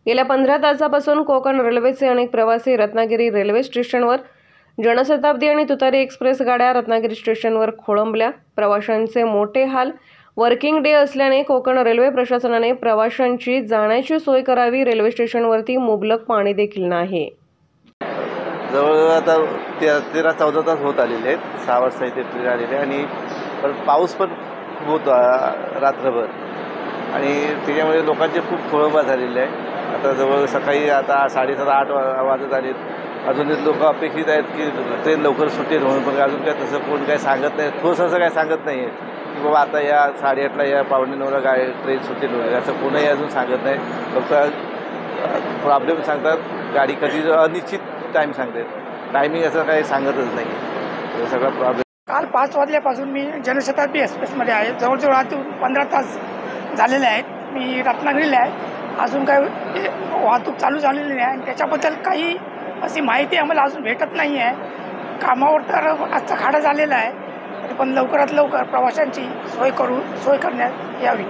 गेल्या 15 तासापासून कोकण रेल्वेचे अनेक प्रवासी रत्नागिरी रेल्वे स्टेशनवर जनशताब्दी आणि तुतारी एक्सप्रेस गाड्या रत्नागिरी स्टेशनवर खोळंबल्या। प्रवाशांचे मोठे हाल। वर्किंग डे असल्याने कोकण रेल्वे प्रशासनाने प्रवाशांची जाण्याची सोय करावी। रेल्वे स्टेशनवरती मुबलक पाणी देखील नाही। जवळ आता 13-14 तास होत आलेले आहेत। 6 वाजता इथे ट्रेन आलेली आहे आणि पाऊस पण होता रात्रभर आणि त्याच्यामुळे लोकांचे खूप खोळंबा झालेले आहे। आता जवळ सकाळी आता 7:30-8 वाजत आले, अजून लोक अपेक्षित आहेत की ट्रेन लवकर सुटेल म्हणून, पण अजून काय तसं कोण काय सांगत नाही, ठोस असं काय सांगत नाही आहे की बाबा आता या 8:30ला या 8:45ला गाडी ट्रेन सुटेल वगैरे, असं कोणीही अजून सांगत नाही। फक्त प्रॉब्लेम सांगतात, गाडी कधी अनिश्चित टाईम सांगतात, टायमिंग असं काही सांगतच नाही, सगळा प्रॉब्लेम। काल 5 वाजल्यापासून मी जनशताब्दी एक्सप्रेसमध्ये आहे। जवळजवळ आज 15 तास झालेले आहेत। मी रत्नागिरीला आहे, अजून काय वाहतूक चालू झालेली नाही आणि त्याच्याबद्दल काही अशी माहिती आम्हाला अजून भेटत नाही आहे। कामावर तर आजचा खाडा झालेला आहे, पण लवकरात लवकर प्रवाशांची सोय करण्यात यावी।